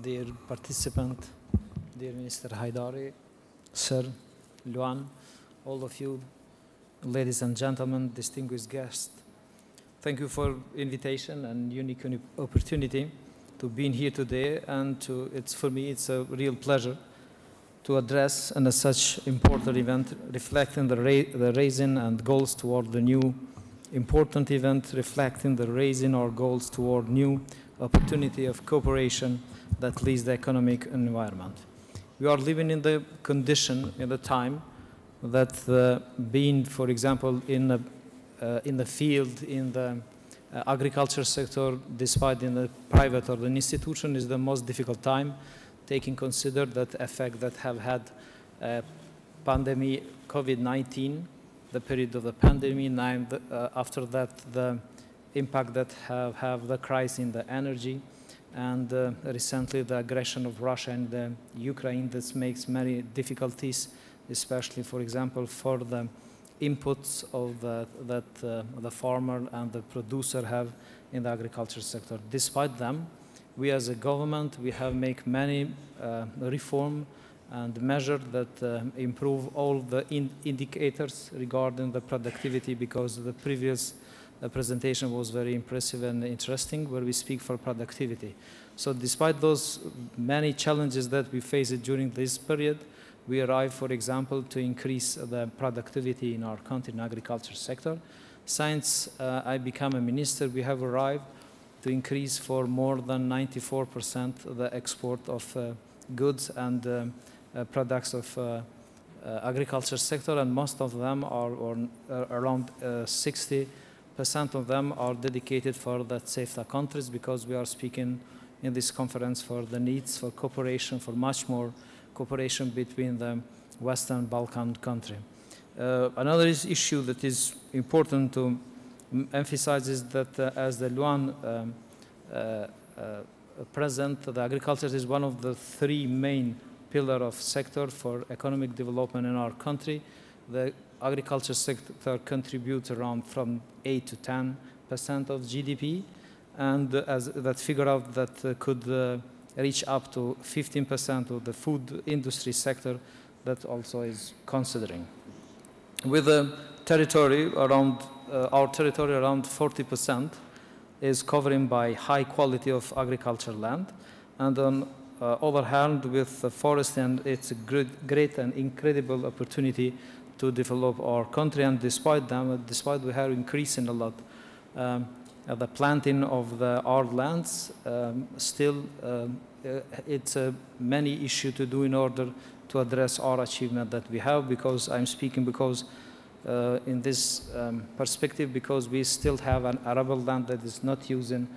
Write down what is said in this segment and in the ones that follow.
dear participant, dear Minister Haidari, Sir Luan, all of you, ladies and gentlemen, distinguished guests. Thank you for invitation and unique opportunity to be in here today, and for me it's a real pleasure to address in such important event, reflecting the raising and goals toward the new important event, reflecting the raising our goals toward new opportunity of cooperation that leads the economic environment. We are living in the condition, in the time, that being, for example, in the field, in the agriculture sector, despite in the private or the institution, is the most difficult time, taking consider that effect that have had pandemic, COVID-19, the period of the pandemic, and after that, the impact that have the crisis in the energy, and recently the aggression of Russia and the Ukraine. This makes many difficulties, especially, for example, for the inputs of that the farmer and the producer have in the agriculture sector. Despite them, we as a government, we have made many reform and measures that improve all the indicators regarding the productivity, because the previous presentation was very impressive and interesting, where we speak for productivity. So despite those many challenges that we faced during this period, we arrived, for example, to increase the productivity in our country in agriculture sector. Since I became a minister, we have arrived to increase for more than 94% the export of goods and products of agriculture sector, and most of them are, or around 60% of them are dedicated for the CEFTA countries, because we are speaking in this conference for the needs for cooperation, for much more cooperation between the Western Balkan country. Another issue that is important to emphasize is that as the Luan present, the agriculture is one of the three main pillars of sector for economic development in our country. The agriculture sector contributes around from 8 to 10% of GDP, and as that figure out that could reach up to 15% of the food industry sector, that also is considering. With the territory around, our territory around 40% is covering by high quality of agriculture land, and on other hand, with the forest, and it's a great and incredible opportunity to develop our country. And despite we have increasing a lot the planting of our lands, still it's many issues to do in order to address our achievement that we have, because I'm speaking because in this perspective, because we still have an arable land that is not used in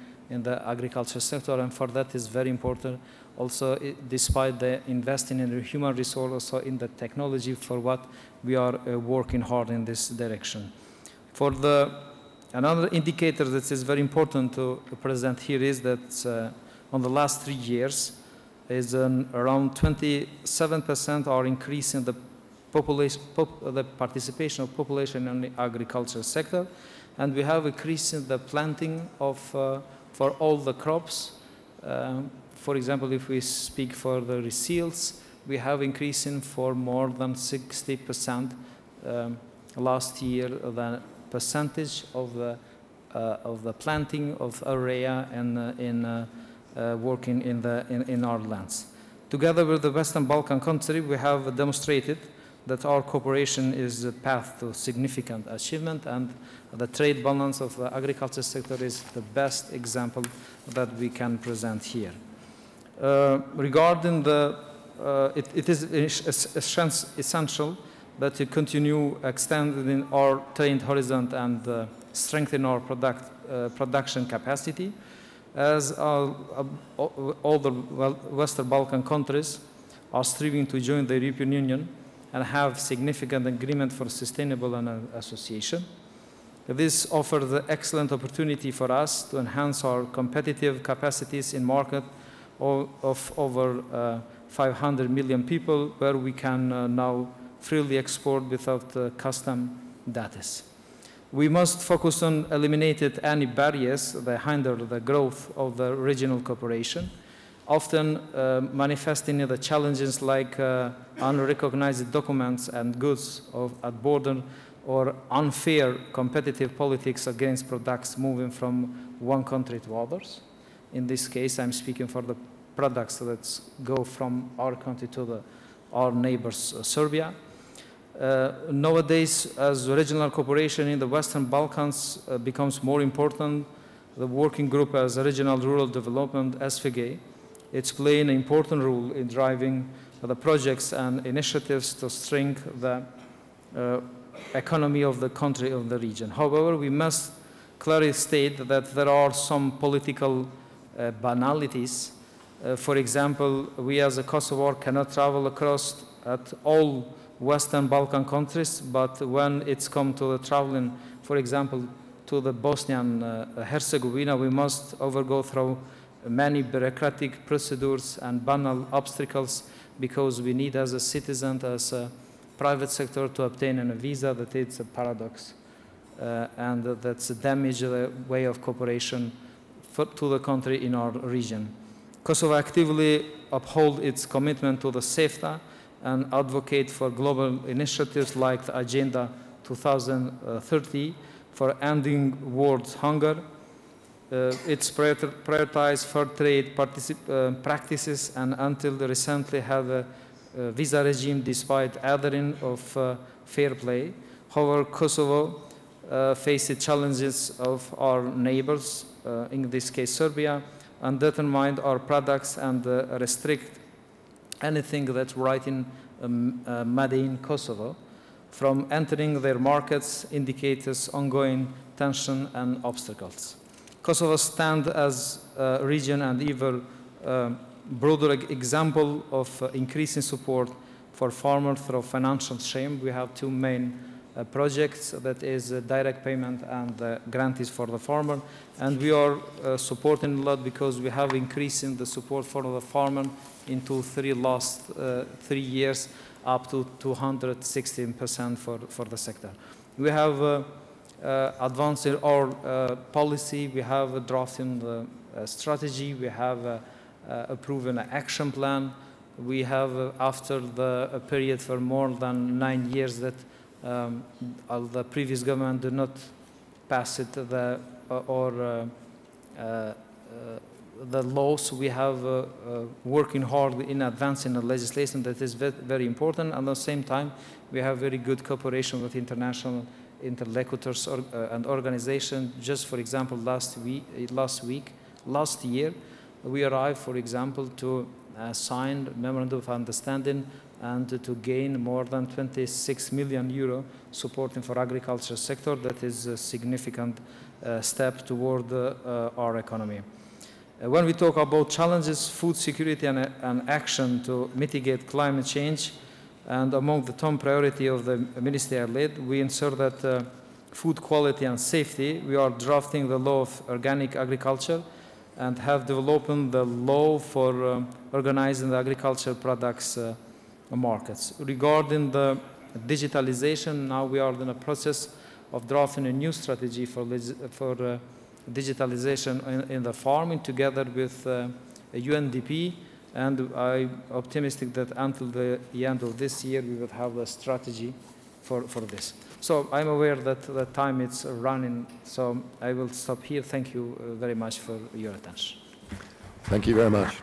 the agriculture sector, and for that is very important. Also, despite the investing in the human resource, also in the technology, for what we are working hard in this direction. For another indicator that is very important to present here is that on the last 3 years, is around 27% are increase in the population, the participation of population in the agriculture sector, and we have increased in the planting of for all the crops. For example, if we speak for the cereals, we have increasing for more than 60% last year the percentage of the planting of area and working in our lands. Together with the Western Balkan country, we have demonstrated that our cooperation is a path to significant achievement, and the trade balance of the agriculture sector is the best example that we can present here. Regarding it is essential that we continue extending our trade horizon and strengthen our production capacity, as all the Western Balkan countries are striving to join the European Union and have significant agreement for sustainable and association. This offers the excellent opportunity for us to enhance our competitive capacities in market of over 500 million people, where we can now freely export without custom duties. We must focus on eliminating any barriers that hinder the growth of the regional cooperation. often manifesting the challenges like unrecognized documents and goods at border, or unfair competitive politics against products moving from one country to others. In this case, I'm speaking for the products that go from our country to our neighbors, Serbia. Nowadays, as regional cooperation in the Western Balkans becomes more important, the working group as Regional Rural Development, SVG, it's playing an important role in driving the projects and initiatives to strengthen the economy of the country, of the region. However, we must clearly state that there are some political banalities. For example, we as a Kosovo cannot travel across at all Western Balkan countries, but when it's come to the traveling, for example, to the Bosnian Herzegovina, we must overgo through many bureaucratic procedures and banal obstacles, because we need as a citizen, as a private sector, to obtain a visa. That it's a paradox, and that's damage the way of cooperation to the country in our region. Kosovo actively uphold its commitment to the CEFTA and advocate for global initiatives like the Agenda 2030 for ending world hunger. It's prioritized fair trade practices, and until recently have a visa regime despite adhering of fair play. However, Kosovo faces challenges of our neighbors, in this case Serbia, and determine our products and restrict anything that's writing made in Kosovo from entering their markets, indicators ongoing tension and obstacles. Kosovo stands as a region and even broader example of increasing support for farmers through financial aid. We have two main projects, that is direct payment and grantees for the farmer, and we are supporting a lot because we have increased in the support for the farmer into last 3 years up to 216% for the sector. We have advanced our policy, we have drafted the strategy, we have approved an action plan. We have, after the period for more than 9 years that the previous government did not pass it, the laws, we have working hard in advancing the legislation that is very important. And at the same time, we have very good cooperation with international interlocutors and organizations. Just for example, last year, we arrived, for example, to sign a memorandum of understanding and to gain more than 26 million euro supporting for agriculture sector. That is a significant step toward our economy. When we talk about challenges, food security and action to mitigate climate change, and among the top priority of the ministerial lead, we ensure that food quality and safety. We are drafting the law of organic agriculture and have developed the law for organizing the agricultural products markets. Regarding the digitalization, now we are in the process of drafting a new strategy for digitalization in the farming together with UNDP, and I'm optimistic that until the end of this year we will have a strategy for this. So I'm aware that the time is running, so I will stop here. Thank you very much for your attention. Thank you very much.